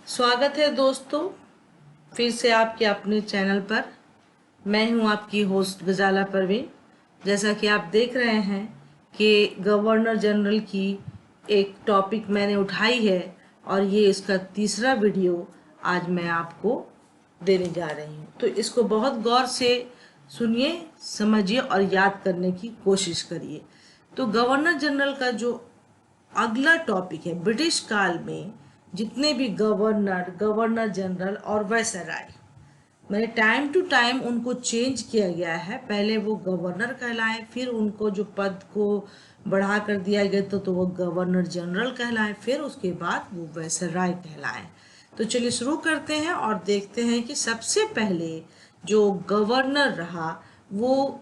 स्वागत है दोस्तों, फिर से आपके अपने चैनल पर। मैं हूं आपकी होस्ट गजाला परवीन। जैसा कि आप देख रहे हैं कि गवर्नर जनरल की एक टॉपिक मैंने उठाई है और ये इसका तीसरा वीडियो आज मैं आपको देने जा रही हूं। तो इसको बहुत गौर से सुनिए, समझिए और याद करने की कोशिश करिए। तो गवर्नर जनरल का जो अगला टॉपिक है, ब्रिटिश काल में जितने भी गवर्नर जनरल और वायसराय, मैंने टाइम टू टाइम उनको चेंज किया गया है। पहले वो गवर्नर कहलाए, फिर उनको जो पद को बढ़ा कर दिया गया तो वो गवर्नर जनरल कहलाए, फिर उसके बाद वो वायसराय कहलाए। तो चलिए शुरू करते हैं और देखते हैं कि सबसे पहले जो गवर्नर रहा वो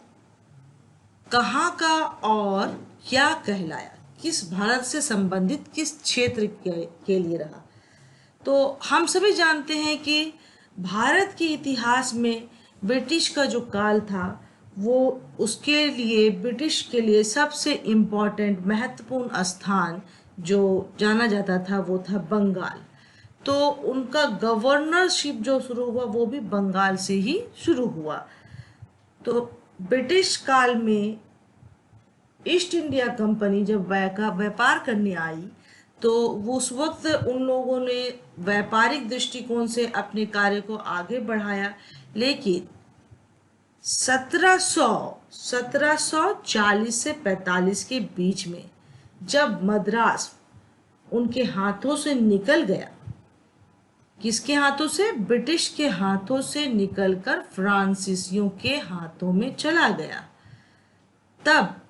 कहाँ का और क्या कहलाया, किस भारत से संबंधित किस क्षेत्र के लिए रहा। तो हम सभी जानते हैं कि भारत के इतिहास में ब्रिटिश का जो काल था वो उसके लिए, ब्रिटिश के लिए सबसे इम्पोर्टेंट महत्वपूर्ण स्थान जो जाना जाता था वो था बंगाल। तो उनका गवर्नरशिप जो शुरू हुआ वो भी बंगाल से ही शुरू हुआ। तो ब्रिटिश काल में ईस्ट इंडिया कंपनी जब व्यापार करने आई तो उस वक्त उन लोगों ने व्यापारिक दृष्टिकोण से अपने कार्य को आगे बढ़ाया, लेकिन 1740 से 45 के बीच में जब मद्रास उनके हाथों से निकल गया, किसके हाथों से? ब्रिटिश के हाथों से निकलकर फ्रांसीसियों के हाथों में चला गया, तब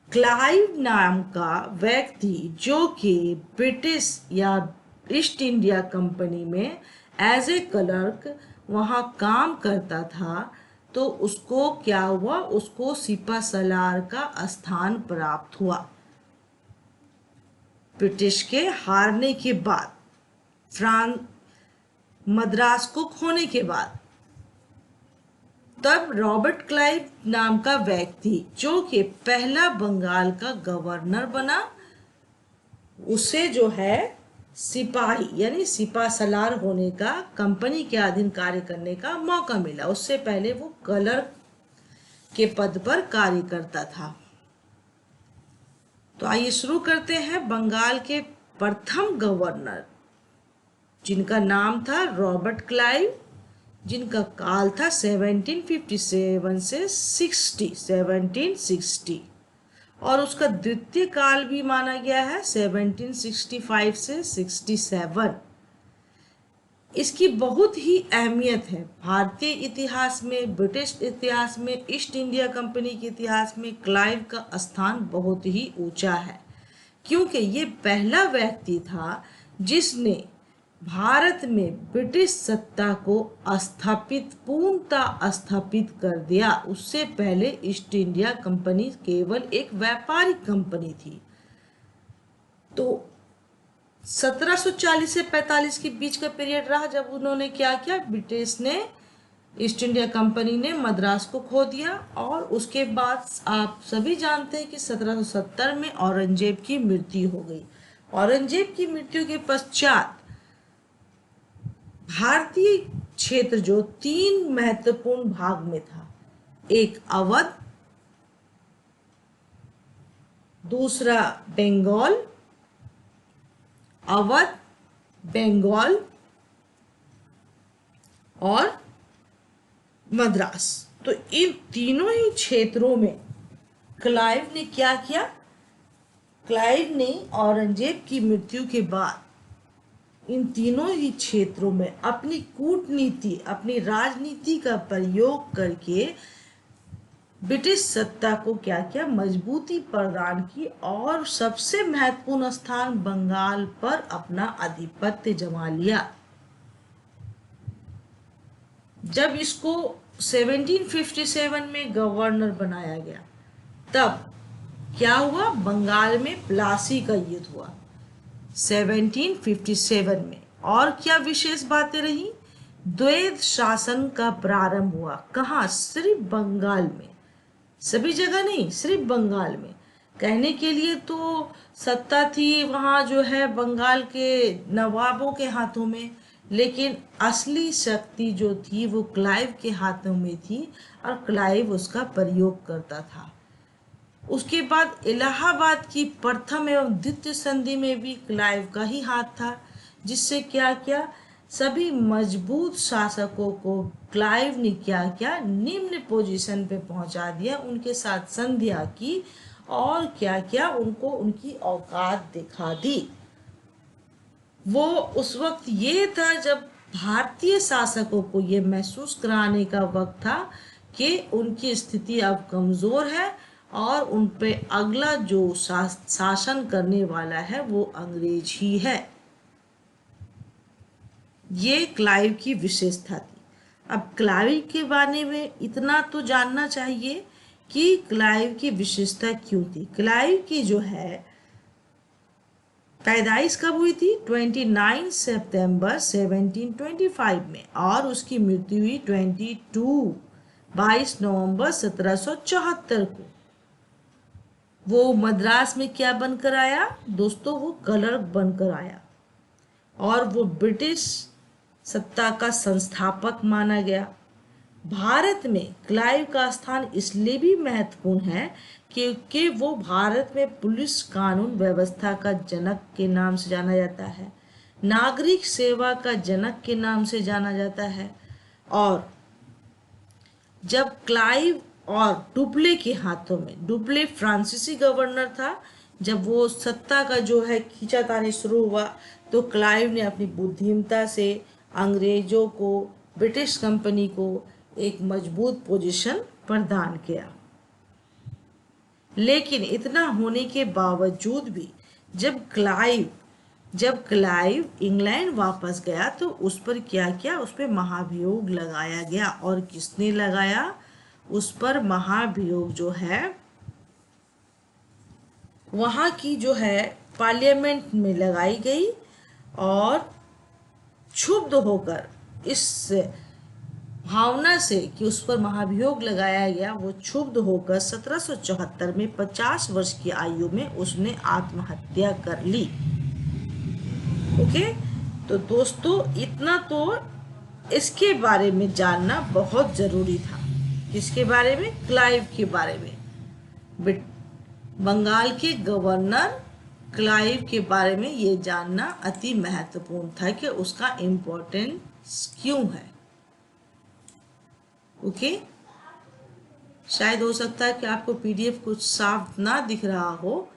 क्लाइव नाम का व्यक्ति जो कि ब्रिटिश या ईस्ट इंडिया कंपनी में एज ए क्लर्क वहाँ काम करता था, तो उसको क्या हुआ? उसको सिपा सलार का स्थान प्राप्त हुआ। ब्रिटिश के हारने के बाद, मद्रास को खोने के बाद, तब रॉबर्ट क्लाइव नाम का व्यक्ति जो कि पहला बंगाल का गवर्नर बना, उसे जो है सिपाही यानी सिपा सलार होने का, कंपनी के अधीन कार्य करने का मौका मिला। उससे पहले वो क्लर्क के पद पर कार्य करता था। तो आइए शुरू करते हैं। बंगाल के प्रथम गवर्नर जिनका नाम था रॉबर्ट क्लाइव, जिनका काल था 1757 से 1760, और उसका द्वितीय काल भी माना गया है 1765 से 67। इसकी बहुत ही अहमियत है भारतीय इतिहास में, ब्रिटिश इतिहास में, ईस्ट इंडिया कंपनी के इतिहास में क्लाइव का स्थान बहुत ही ऊंचा है, क्योंकि ये पहला व्यक्ति था जिसने भारत में ब्रिटिश सत्ता को पूर्णतः स्थापित कर दिया। उससे पहले ईस्ट इंडिया कंपनी केवल एक व्यापारिक कंपनी थी। तो 1740 से 45 के बीच का पीरियड रहा जब उन्होंने क्या किया, ब्रिटिश ने, ईस्ट इंडिया कंपनी ने मद्रास को खो दिया। और उसके बाद आप सभी जानते हैं कि 1770 में औरंगजेब की मृत्यु हो गई। औरंगजेब की मृत्यु के पश्चात भारतीय क्षेत्र जो 3 महत्वपूर्ण भाग में था, एक अवध, दूसरा बंगाल, अवध, बंगाल और मद्रास। तो इन तीनों ही क्षेत्रों में क्लाइव ने क्या किया? क्लाइव ने औरंगजेब की मृत्यु के बाद इन तीनों ही क्षेत्रों में अपनी कूटनीति, अपनी राजनीति का प्रयोग करके ब्रिटिश सत्ता को क्या किया? मजबूती प्रदान की और सबसे महत्वपूर्ण स्थान बंगाल पर अपना आधिपत्य जमा लिया। जब इसको 1757 में गवर्नर बनाया गया, तब क्या हुआ? बंगाल में प्लासी का युद्ध हुआ 1757 में। और क्या विशेष बातें रही? द्वैध शासन का प्रारंभ हुआ। कहाँ? सिर्फ बंगाल में, सभी जगह नहीं, सिर्फ बंगाल में। कहने के लिए तो सत्ता थी वहाँ जो है बंगाल के नवाबों के हाथों में, लेकिन असली शक्ति जो थी वो क्लाइव के हाथों में थी और क्लाइव उसका प्रयोग करता था। उसके बाद इलाहाबाद की प्रथम एवं द्वितीय संधि में भी क्लाइव का ही हाथ था, जिससे क्या किया, सभी मजबूत शासकों को क्लाइव ने क्या किया, निम्न पोजीशन पे पहुंचा दिया, उनके साथ संधियां की और क्या किया, उनको उनकी औकात दिखा दी। वो उस वक्त ये था जब भारतीय शासकों को ये महसूस कराने का वक्त था कि उनकी स्थिति अब कमजोर है और उन पे अगला जो शासन करने वाला है वो अंग्रेज ही है। ये क्लाइव की विशेषता थी। अब क्लाइव के बारे में इतना तो जानना चाहिए कि क्लाइव की विशेषता क्यों थी। क्लाइव की जो है पैदाइश कब हुई थी, 29 सितंबर 1725 में, और उसकी मृत्यु हुई 22 नवंबर 1774 को। वो मद्रास में क्या बनकर आया दोस्तों, वो क्लर्क बनकर आया और वो ब्रिटिश सत्ता का संस्थापक माना गया। भारत में क्लाइव का स्थान इसलिए भी महत्वपूर्ण है क्योंकि वो भारत में पुलिस कानून व्यवस्था का जनक के नाम से जाना जाता है, नागरिक सेवा का जनक के नाम से जाना जाता है। और जब क्लाइव और डुप्ले के हाथों में, डुप्ले फ्रांसीसी गवर्नर था, जब वो सत्ता का जो है खींचातानी शुरू हुआ तो क्लाइव ने अपनी बुद्धिमत्ता से अंग्रेजों को, ब्रिटिश कंपनी को एक मजबूत पोजीशन प्रदान किया। लेकिन इतना होने के बावजूद भी जब क्लाइव इंग्लैंड वापस गया तो उस पर क्या किया, उस पर महाभियोग लगाया गया। और किसने लगाया, उस पर महाभियोग जो है वहाँ की जो है पार्लियामेंट में लगाई गई और क्षुब्ध होकर इस भावना से कि उस पर महाभियोग लगाया गया, वो क्षुब्ध होकर 1774 में 50 वर्ष की आयु में उसने आत्महत्या कर ली। ओके, तो दोस्तों इतना तो इसके बारे में जानना बहुत जरूरी था। किसके बारे में, क्लाइव के बारे में। बंगाल के गवर्नर क्लाइव के बारे में ये जानना अति महत्वपूर्ण था कि उसका इम्पोर्टेंस क्यों है। ओके, शायद हो सकता है कि आपको पीडीएफ कुछ साफ ना दिख रहा हो,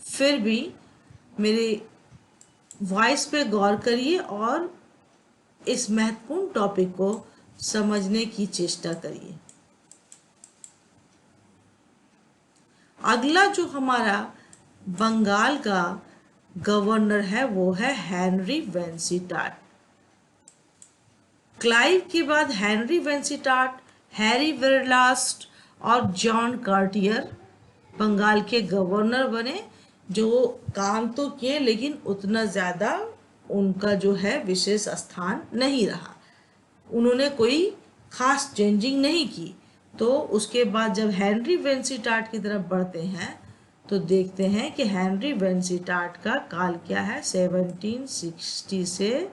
फिर भी मेरे वॉइस पे गौर करिए और इस महत्वपूर्ण टॉपिक को समझने की चेष्टा करिए। अगला जो हमारा बंगाल का गवर्नर है वो है हेनरी वेंसीटाट। क्लाइव के बाद हेनरी वेंसीटाट, हैरी वेरलास्ट और जॉन कार्टियर बंगाल के गवर्नर बने, जो काम तो किए लेकिन उतना ज़्यादा उनका जो है विशेष स्थान नहीं रहा, उन्होंने कोई खास चेंजिंग नहीं की। तो उसके बाद जब हेनरी वेंसीटाट की तरफ बढ़ते हैं तो देखते हैं कि हेनरी वेंसीटाट का काल क्या है, 1760 से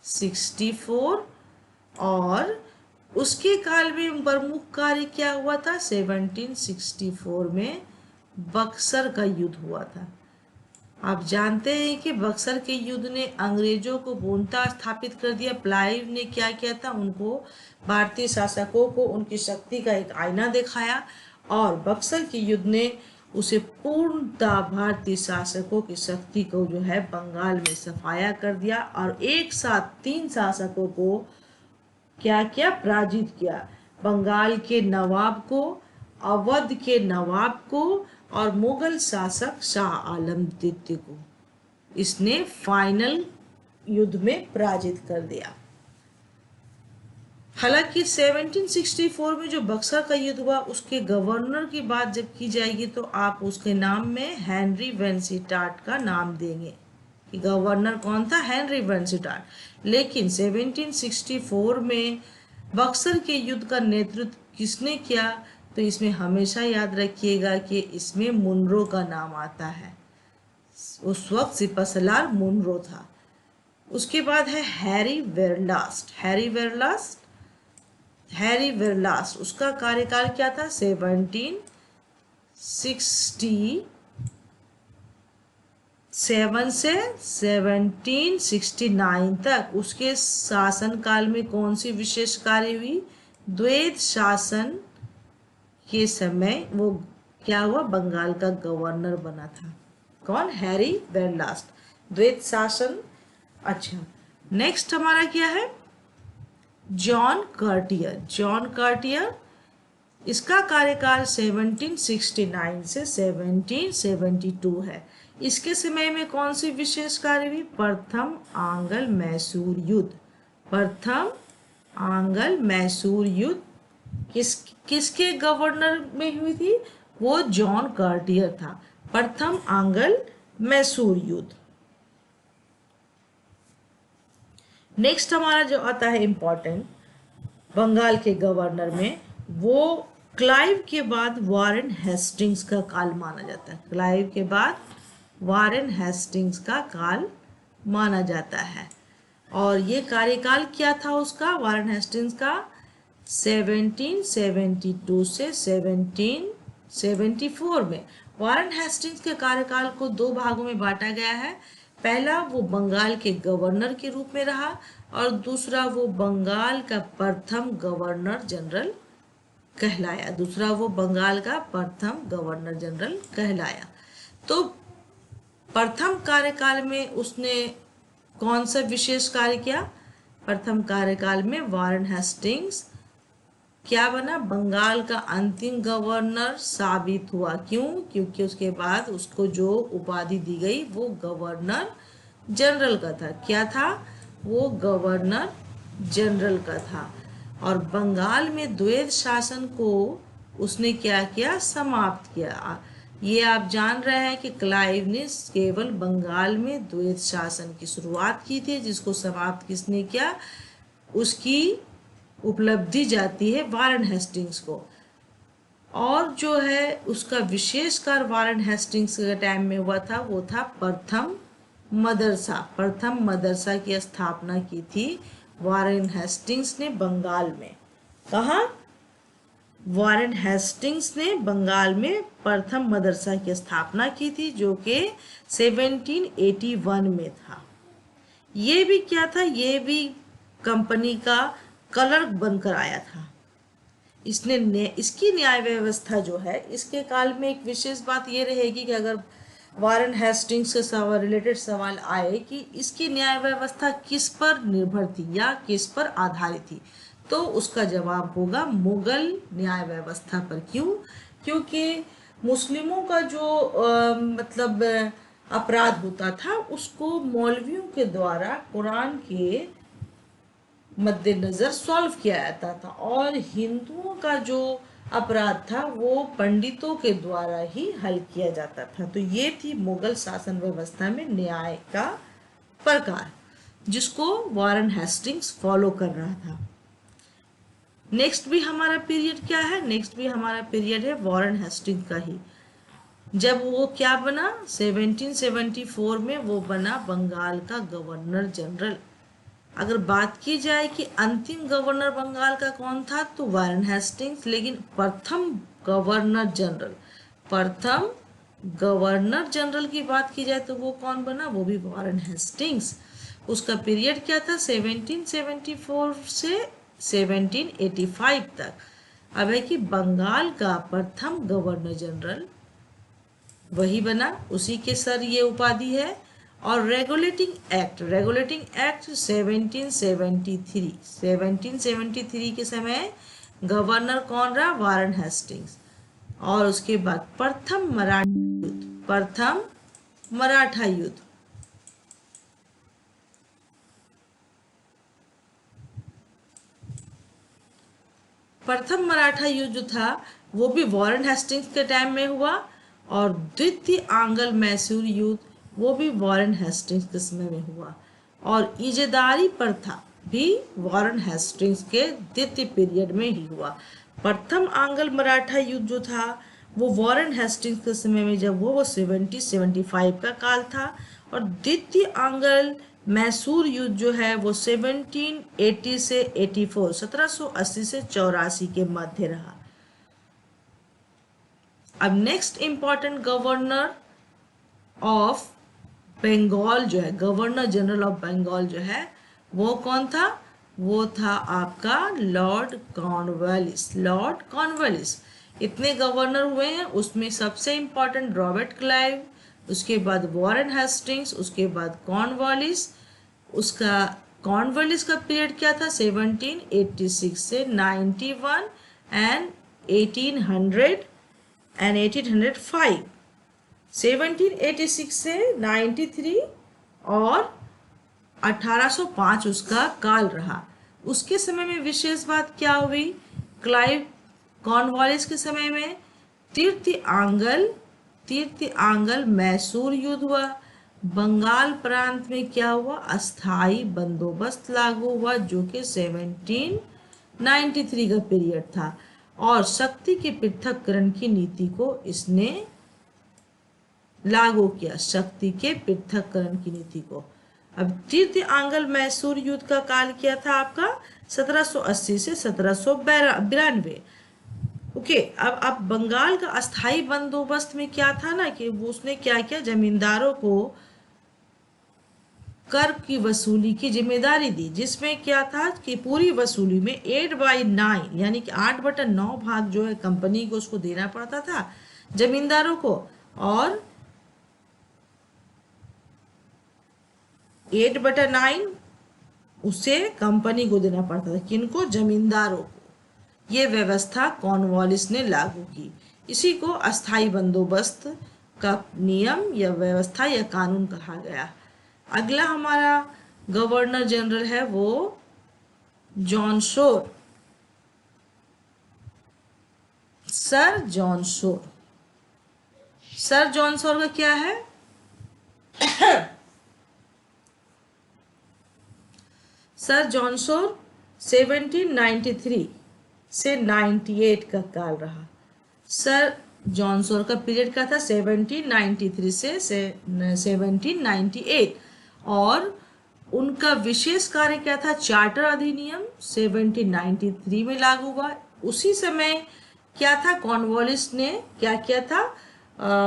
64, और उसके काल में प्रमुख कार्य क्या हुआ था, 1764 में बक्सर का युद्ध हुआ था। आप जानते हैं कि बक्सर के युद्ध ने अंग्रेजों को पूर्णतः स्थापित कर दिया। क्लाइव ने क्या किया था, उनको, भारतीय शासकों को उनकी शक्ति का एक आईना दिखाया और बक्सर के युद्ध ने उसे पूर्णतः भारतीय शासकों की शक्ति को जो है बंगाल में सफाया कर दिया और एक साथ 3 शासकों को क्या किया, पराजित किया। बंगाल के नवाब को, अवध के नवाब को और मुगल शासक शाह आलम द्वितीय को इसने फाइनल युद्ध में पराजित कर दिया। हालांकि 1764 में जो बक्सर का युद्ध हुआ उसके गवर्नर की बात जब की जाएगी तो आप उसके नाम में हेनरी वेंसीटाट का नाम देंगे कि गवर्नर कौन था, हेनरी वेंसीटाट। लेकिन 1764 में बक्सर के युद्ध का नेतृत्व किसने किया, तो इसमें हमेशा याद रखिएगा कि इसमें मुनरो का नाम आता है। उस वक्त सिपहसालार मुनरो था। उसके बाद है हैरी वेरलास्ट। हैरी वेरलास्ट उसका कार्यकाल क्या था? 1767 से 1769 तक। उसके शासनकाल में कौन सी विशेष कार्य हुई? द्वैत शासन के समय वो क्या हुआ? बंगाल का गवर्नर बना था। कौन? हैरी वेरलास्ट, द्वैत शासन। अच्छा, नेक्स्ट हमारा क्या है? John Cartier. इसका कार्यकाल 1769 से 1772 है। इसके समय में कौन सी विशेष कार्य हुई? प्रथम आंग्ल मैसूर युद्ध किसके गवर्नर में हुई थी? वो जॉन कार्टियर था। प्रथम आंग्ल मैसूर युद्ध। नेक्स्ट हमारा जो आता है इम्पोर्टेंट बंगाल के गवर्नर में, वो क्लाइव के बाद वारेन हेस्टिंग्स का काल माना जाता है। क्लाइव के बाद वारेन हेस्टिंग्स का काल माना जाता है। और ये कार्यकाल क्या था उसका? वारेन हेस्टिंग्स का 1772 से 1774 में। वारेन हेस्टिंग्स के कार्यकाल को दो भागों में बांटा गया है। पहला वो बंगाल के गवर्नर के रूप में रहा और दूसरा वो बंगाल का प्रथम गवर्नर जनरल कहलाया। तो प्रथम कार्यकाल में उसने कौन सा विशेष कार्य किया? प्रथम कार्यकाल में वारेन हेस्टिंग्स क्या बना? बंगाल का अंतिम गवर्नर साबित हुआ। क्यों? क्योंकि उसके बाद उसको जो उपाधि दी गई वो गवर्नर जनरल का था। क्या था? वो गवर्नर जनरल का था। और बंगाल में द्वैत शासन को उसने क्या किया? समाप्त किया। ये आप जान रहे हैं कि क्लाइव ने केवल बंगाल में द्वैत शासन की शुरुआत की थी, जिसको समाप्त किसने किया? उसकी उपलब्धि जाती है वारेन हेस्टिंग्स को। और जो है उसका विशेष कार्य वारेन हेस्टिंग्स के टाइम में हुआ था वो था प्रथम मदरसा की स्थापना की थी वारेन हेस्टिंग्स ने बंगाल में। कहाँ? वारेन हेस्टिंग्स ने बंगाल में प्रथम मदरसा की स्थापना की थी, जो कि 1781 में था। ये भी क्या था? ये भी कंपनी का क्लर्क बनकर आया था। इसकी न्याय व्यवस्था जो है, इसके काल में एक विशेष बात ये रहेगी कि अगर वारेन हेस्टिंग्स से रिलेटेड सवाल आए कि इसकी न्याय व्यवस्था किस पर निर्भर थी या किस पर आधारित थी, तो उसका जवाब होगा मुगल न्याय व्यवस्था पर। क्यों? क्योंकि मुस्लिमों का जो अपराध होता था उसको मौलवियों के द्वारा कुरान के मद्देनजर सॉल्व किया जाता था, और हिंदुओं का जो अपराध था वो पंडितों के द्वारा ही हल किया जाता था। तो ये थी मुगल शासन व्यवस्था में न्याय का प्रकार, जिसको वारेन हेस्टिंग्स फॉलो कर रहा था। नेक्स्ट भी हमारा पीरियड क्या है? नेक्स्ट भी हमारा पीरियड है वारेन हेस्टिंग्स का ही। जब वो क्या बना? 1774 में वो बना बंगाल का गवर्नर जनरल। अगर बात की जाए कि अंतिम गवर्नर बंगाल का कौन था, तो वारेन हेस्टिंग्स। लेकिन प्रथम गवर्नर जनरल की बात की जाए तो वो कौन बना? वो भी वारेन हेस्टिंग्स। उसका पीरियड क्या था? 1774 से 1785 तक। अब है कि बंगाल का प्रथम गवर्नर जनरल वही बना, उसी के सर ये उपाधि है। और रेगुलेटिंग एक्ट 1773 के समय गवर्नर कौन रहा? Warren Hastings. और उसके बाद प्रथम मराठा युद्ध। प्रथम मराठा युद्ध जो था वो भी वारेन हेस्टिंग्स के टाइम में हुआ, और द्वितीय आंग्ल मैसूर युद्ध वो भी वारेन हेस्टिंग्स के समय में हुआ। और इजेदारी प्रथा भी वारेन हेस्टिंग्स के द्वितीय पीरियड में ही हुआ। प्रथम आंग्ल मराठा युद्ध जो था वो वॉरेन हेस्टिंग्स के समय में जब वो 1775 का काल था, और द्वितीय आंग्ल मैसूर युद्ध जो है वो 1780 से 84, 1780 से 84 के मध्य रहा। अब next important governor of Bengal जो है, गवर्नर जनरल ऑफ बंगाल जो है वो कौन था? वो था आपका लॉर्ड कॉर्नवालिस। Lord Cornwallis. इतने गवर्नर हुए हैं, उसमें सबसे इंपॉर्टेंट रॉबर्ट क्लाइव, उसके बाद वॉरेन हेस्टिंग्स, उसके बाद कॉर्नवालिस। उसका कॉर्नवालिस का पीरियड क्या था? 1786 से 91 एंड 1800 एंड 1805। 1786 से 93 और 1805 उसका काल रहा। उसके समय में विशेष बात क्या हुई? क्लाइव कॉर्नवालिस के समय में तृतीय आंग्ल मैसूर युद्ध हुआ। बंगाल प्रांत में क्या हुआ? अस्थाई बंदोबस्त लागू हुआ, जो कि 1793 का पीरियड था, और शक्ति के पृथक्करण की नीति को इसने लागू किया। शक्ति के पृथक्करण की नीति को। अब तृतीय आंग्ल मैसूर युद्ध का काल क्या था आपका? 1780 से 1792। ओके, अब बंगाल का अस्थाई बंदोबस्त में क्या था ना कि वो उसने क्या किया, जमींदारों को कर की वसूली की जिम्मेदारी दी, जिसमें क्या था कि पूरी वसूली में 8/9 यानी कि 8/9 भाग जो है कंपनी को उसको देना पड़ता था जमींदारों को, और 8/9 उसे कंपनी को देना पड़ता था। किनको? जमींदारों को। ये व्यवस्था कॉर्नवालिस ने लागू की। इसी को अस्थाई बंदोबस्त का नियम या व्यवस्था या कानून कहा गया। अगला हमारा गवर्नर जनरल है वो John Shore, sir John Shore. Sir John Shore का क्या है? सर जॉन शोर 1793 से 98 का काल रहा। सर जॉन शोर का पीरियड क्या था? 1793 से 1798, और उनका विशेष कार्य क्या था? चार्टर अधिनियम 1793 में लागू हुआ। उसी समय क्या था? कॉर्नवालिस ने क्या किया था?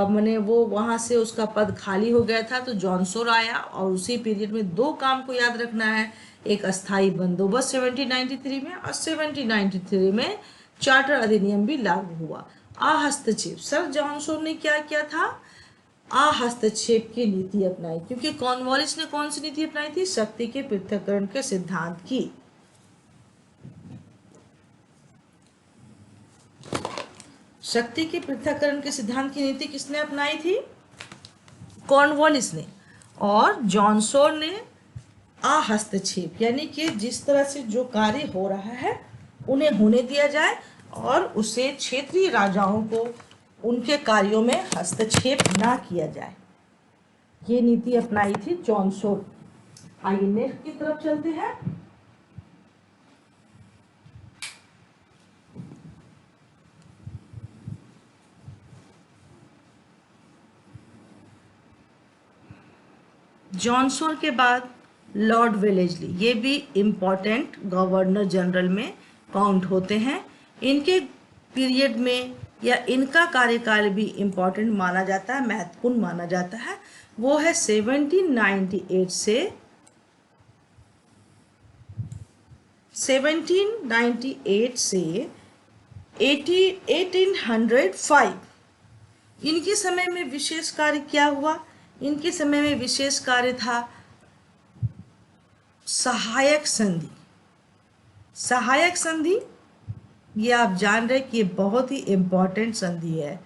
मैंने वो वहां से उसका पद खाली हो गया था, तो जॉन शोर आया, और उसी पीरियड में दो काम को याद रखना है। एक अस्थाई बंदोबस्त 1793 में, और 1793 में चार्टर अधिनियम भी लागू हुआ। हस्तक्षेप, सर जॉन शोर ने क्या किया था? हस्तक्षेप की नीति अपनाई, क्योंकि कॉर्नवालिस ने कौन सी नीति अपनाई थी? शक्ति के पृथक्करण के सिद्धांत की। शक्ति के पृथक्करण के सिद्धांत की नीति किसने अपनाई थी? कॉर्नवालिस ने। और जॉन शोर ने हस्तक्षेप, यानी कि जिस तरह से जो कार्य हो रहा है उन्हें होने दिया जाए, और उसे क्षेत्रीय राजाओं को उनके कार्यों में हस्तक्षेप ना किया जाए। ये नीति अपनाई थी जॉन शोर। आइए नेक्स्ट की तरफ चलते हैं। जॉन शोर के बाद लॉर्ड वेलेस्ली, ये भी इम्पोर्टेंट गवर्नर जनरल में काउंट होते हैं। इनके पीरियड में या इनका कार्यकाल भी इम्पोर्टेंट माना जाता है, महत्वपूर्ण माना जाता है। वो है 1798 से 1805। इनके समय में विशेष कार्य क्या हुआ? इनके समय में विशेष कार्य था सहायक संधि। सहायक संधि, ये आप जान रहे कि ये बहुत ही इम्पोर्टेंट संधि है,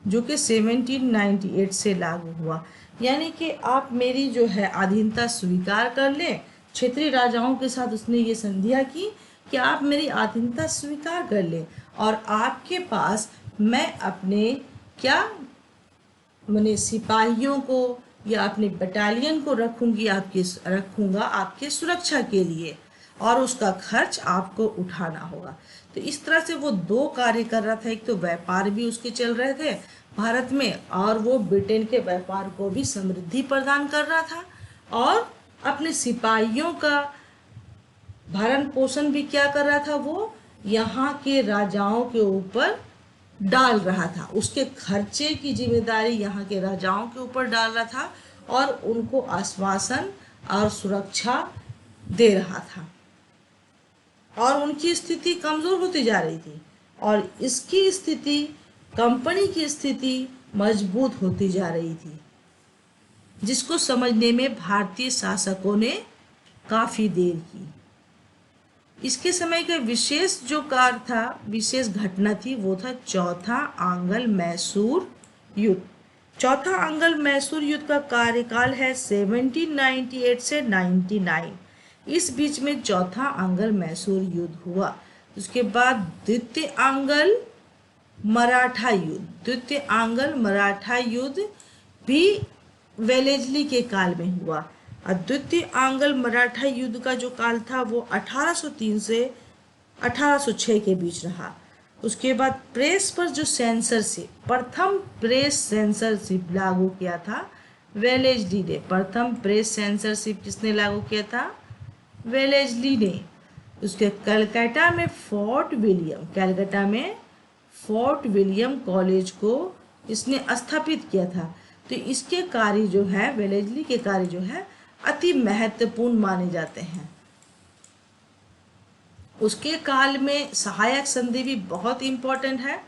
जो कि 1798 से लागू हुआ। यानी कि आप मेरी जो है अधीनता स्वीकार कर लें। क्षेत्रीय राजाओं के साथ उसने ये संधियां की कि आप मेरी अधीनता स्वीकार कर लें, और आपके पास मैं अपने क्या मैंने सिपाहियों को या अपने बटालियन को रखूंगा आपके सुरक्षा के लिए, और उसका खर्च आपको उठाना होगा। तो इस तरह से वो दो कार्य कर रहा था। एक तो व्यापार भी उसके चल रहे थे भारत में, और वो ब्रिटेन के व्यापार को भी समृद्धि प्रदान कर रहा था, और अपने सिपाहियों का भरण पोषण भी क्या कर रहा था, वो यहाँ के राजाओं के ऊपर डाल रहा था। उसके खर्चे की जिम्मेदारी यहाँ के राजाओं के ऊपर डाल रहा था, और उनको आश्वासन और सुरक्षा दे रहा था, और उनकी स्थिति कमजोर होती जा रही थी, और इसकी स्थिति, कंपनी की स्थिति मजबूत होती जा रही थी, जिसको समझने में भारतीय शासकों ने काफी देर की। इसके समय का विशेष जो कार्य था, विशेष घटना थी, वो था चौथा आंग्ल मैसूर युद्ध। चौथा आंग्ल मैसूर युद्ध का कार्यकाल है 1798 से 99। इस बीच में चौथा आंग्ल मैसूर युद्ध हुआ। उसके बाद द्वितीय आंग्ल मराठा युद्ध, द्वितीय आंग्ल मराठा युद्ध भी वेलेस्ली के काल में हुआ। द्वितीय आंग्ल मराठा युद्ध का जो काल था वो 1803 से 1806 के बीच रहा। उसके बाद प्रेस पर जो सेंसरशिप, प्रथम प्रेस सेंसरशिप लागू किया था वेलेस्ली ने। प्रथम प्रेस सेंसरशिप किसने लागू किया था? वेलेस्ली ने। उसके कलकत्ता में फोर्ट विलियम, कलकत्ता में फोर्ट विलियम कॉलेज को इसने स्थापित किया था। तो इसके कार्य जो है, वेलेस्ली के कार्य जो है, अति महत्वपूर्ण माने जाते हैं। उसके काल में सहायक संधि भी बहुत इंपॉर्टेंट है।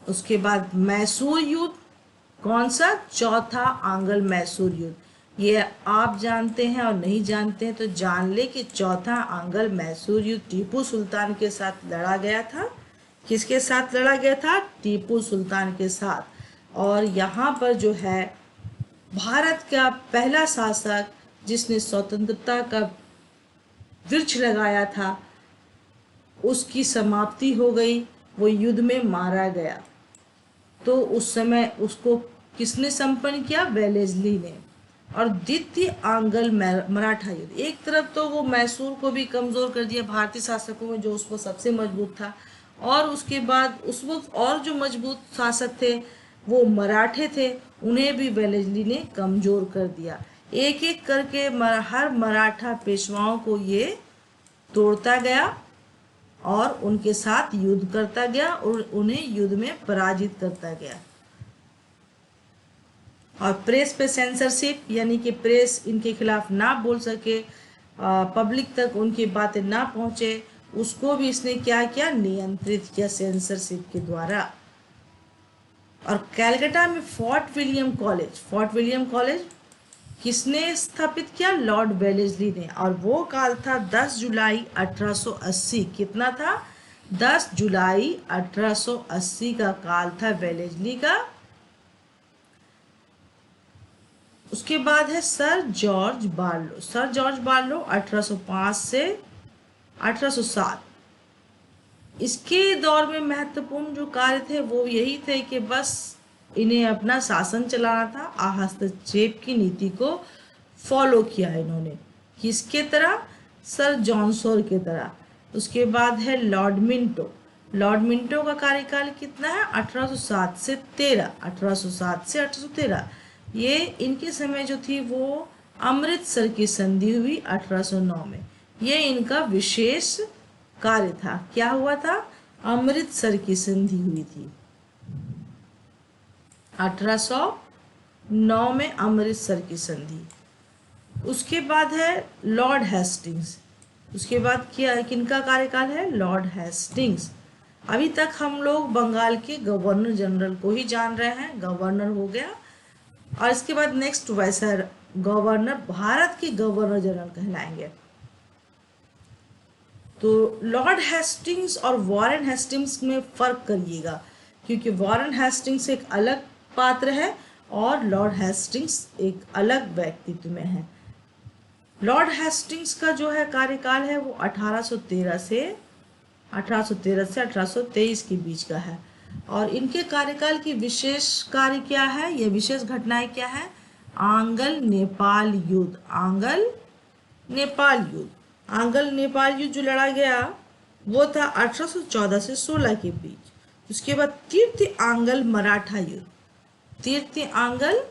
उसके बाद मैसूर युद्ध, कौन सा? चौथा आंग्ल मैसूर युद्ध। ये आप जानते हैं और नहीं जानते हैं तो जान ले कि चौथा आंग्ल मैसूर युद्ध टीपू सुल्तान के साथ लड़ा गया था। किसके साथ लड़ा गया था? टीपू सुल्तान के साथ। और यहाँ पर जो है भारत का पहला शासक जिसने स्वतंत्रता का वृक्ष लगाया था, उसकी समाप्ति हो गई, वो युद्ध में मारा गया। तो उस समय उसको किसने संपन्न किया? वेलेस्ली ने। और द्वितीय आंग्ल मराठा युद्ध, एक तरफ तो वो मैसूर को भी कमजोर कर दिया भारतीय शासकों में, जो उस वक्त सबसे मजबूत था, और उसके बाद उस वक्त और जो मजबूत शासक थे वो मराठे थे, उन्हें भी वेलेस्ली ने कमजोर कर दिया। एक एक करके हर मराठा पेशवाओं को ये तोड़ता गया और उनके साथ युद्ध करता गया और उन्हें युद्ध में पराजित करता गया। और प्रेस पे सेंसरशिप, यानी कि प्रेस इनके खिलाफ ना बोल सके, पब्लिक तक उनकी बातें ना पहुंचे, उसको भी इसने क्या किया? नियंत्रित किया सेंसरशिप के द्वारा। और कलकत्ता में fort William college, fort William college किसने स्थापित किया? लॉर्ड वेलेस्ली ने। और वो काल था 10 जुलाई 1880। कितना था? 10 जुलाई 1880 का काल था वेलेस्ली का। उसके बाद है sir George Barlow. Sir George Barlow 1805 से 1807। इसके दौर में महत्वपूर्ण जो कार्य थे वो यही थे कि बस इन्हें अपना शासन चलाना था, हस्तक्षेप की नीति को फॉलो किया इन्होंने। किसके तरह? सर जॉन शोर के तरह। उसके बाद है लॉर्ड मिंटो। लॉर्ड मिंटो का कार्यकाल कितना है? 1807 से 13, 1807 से 1813। ये इनके समय जो थी वो अमृतसर की संधि हुई 1809 में। ये इनका विशेष कार्य था। क्या हुआ था? अमृतसर की संधि हुई थी 1809 में, अमृतसर की संधि। उसके बाद है लॉर्ड हेस्टिंग्स। उसके बाद क्या, किनका कार्यकाल है? Lord Hastings. अभी तक हम लोग बंगाल के गवर्नर जनरल को ही जान रहे हैं, गवर्नर हो गया। और इसके बाद नेक्स्ट वाइसर गवर्नर, भारत के गवर्नर जनरल कहलाएंगे। तो लॉर्ड हेस्टिंग्स और वॉरेन हेस्टिंग्स में फर्क करिएगा, क्योंकि वॉरेन हेस्टिंग्स एक अलग पात्र है और लॉर्ड हेस्टिंग्स एक अलग व्यक्तित्व में है। लॉर्ड हेस्टिंग्स का जो है कार्यकाल है वो 1813 से 1823 के बीच का है। और इनके कार्यकाल की विशेष कार्य क्या है, ये विशेष घटनाएं क्या है? आंगल नेपाल युद्ध। आंगल नेपाल युद्ध, आंगल नेपाल युद्ध जो लड़ा गया वो था 1814 से 16 के बीच। उसके बाद तीर्थ आंगल मराठा युद्ध, तीर्थ आंगल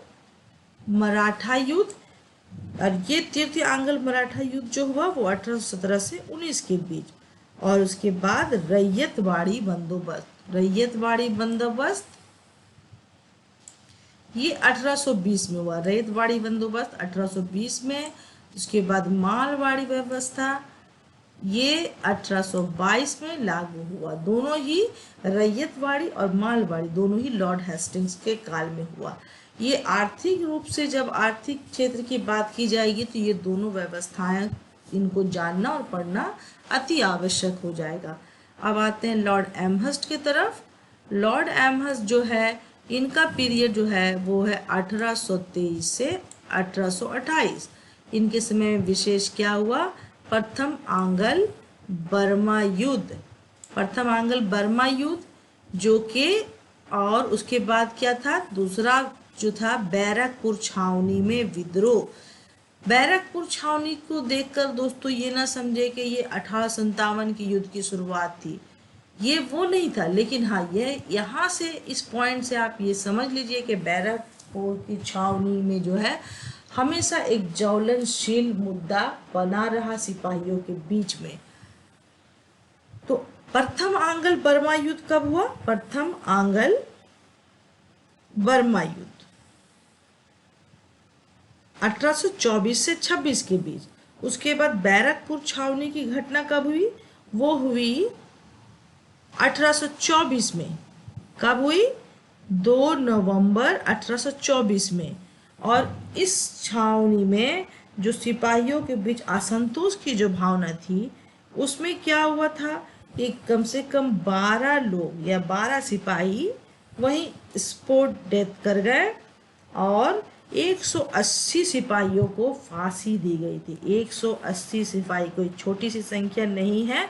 मराठा युद्ध, और ये तीर्थ आंगल मराठा युद्ध जो हुआ वो 1817 से 19 के बीच। और उसके बाद रैयतवाड़ी बंदोबस्त, रैयतवाड़ी बंदोबस्त ये 1820 में हुआ, रैयतवाड़ी बंदोबस्त 1820 में। उसके बाद मालवाड़ी व्यवस्था ये 1822 में लागू हुआ। दोनों ही रैयतवाड़ी और मालवाड़ी दोनों ही लॉर्ड हेस्टिंग्स के काल में हुआ। ये आर्थिक रूप से जब आर्थिक क्षेत्र की बात की जाएगी तो ये दोनों व्यवस्थाएं, इनको जानना और पढ़ना अति आवश्यक हो जाएगा। अब आते हैं लॉर्ड एमहर्स्ट की तरफ। लॉर्ड एमहर्स्ट जो है इनका पीरियड जो है वो है 1823 से 1828। इनके समय में विशेष क्या हुआ, प्रथम आंगल बर्मा युद्ध, प्रथम आंगल बर्मा युद्ध जो कि, और उसके बाद क्या था, दूसरा जो था बैरकपुर छावनी में विद्रोह। बैरकपुर छावनी को देखकर दोस्तों ये ना समझे कि ये 1857 की युद्ध की शुरुआत थी, ये वो नहीं था। लेकिन हाँ, ये यहाँ से इस पॉइंट से आप ये समझ लीजिए कि बैरकपुर की छावनी में जो है हमेशा एक ज्वलनशील मुद्दा बना रहा सिपाहियों के बीच में। तो प्रथम आंगल बर्मा युद्ध कब हुआ, प्रथम आंगल बर्मा युद्ध 1824 से 26 के बीच। उसके बाद बैरकपुर छावनी की घटना कब हुई, वो हुई 1824 में। कब हुई, 2 नवंबर 1824 में। और इस छावनी में जो सिपाहियों के बीच असंतोष की जो भावना थी, उसमें क्या हुआ था कि कम से कम 12 लोग या 12 सिपाही वहीं स्पॉट डेथ कर गए और 180 सिपाहियों को फांसी दी गई थी। 180 सिपाही कोई छोटी सी संख्या नहीं है।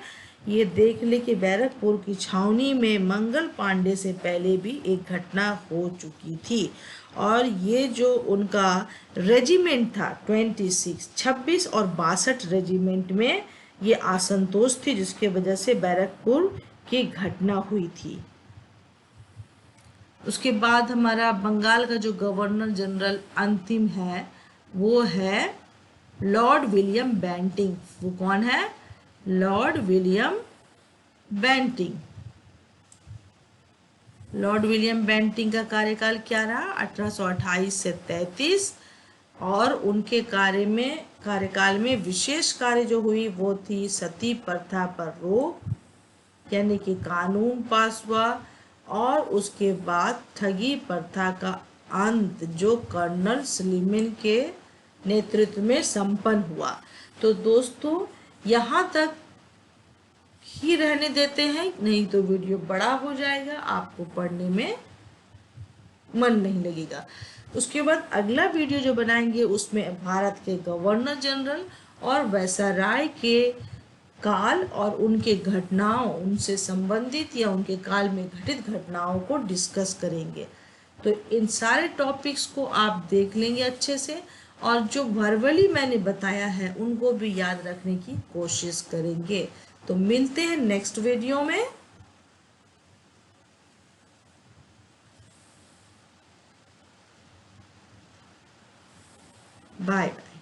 ये देख ले कि बैरकपुर की छावनी में मंगल पांडे से पहले भी एक घटना हो चुकी थी। और ये जो उनका रेजिमेंट था 26 और 62 रेजिमेंट में ये असंतोष थी, जिसके वजह से बैरकपुर की घटना हुई थी। उसके बाद हमारा बंगाल का जो गवर्नर जनरल अंतिम है वो है लॉर्ड विलियम बेंटिंग। वो कौन है, Lord William Bentinck. Lord William Bentinck का कार्यकाल क्या रहा, 1828 से 33। और उनके कार्यकाल में विशेष कार्य जो हुई वो थी सती प्रथा पर रोक, यानी कि कानून पास हुआ। और उसके बाद ठगी प्रथा का अंत जो कर्नल सलीम के नेतृत्व में संपन्न हुआ। तो दोस्तों यहाँ तक ही रहने देते हैं, नहीं तो वीडियो बड़ा हो जाएगा, आपको पढ़ने में मन नहीं लगेगा। उसके बाद अगला वीडियो जो बनाएंगे उसमें भारत के गवर्नर जनरल और वायसराय के काल और उनके घटनाओं, उनसे संबंधित या उनके काल में घटित घटनाओं को डिस्कस करेंगे। तो इन सारे टॉपिक्स को आप देख लेंगे अच्छे से, और जो वर्बली मैंने बताया है उनको भी याद रखने की कोशिश करेंगे। तो मिलते हैं नेक्स्ट वीडियो में। Bye bye.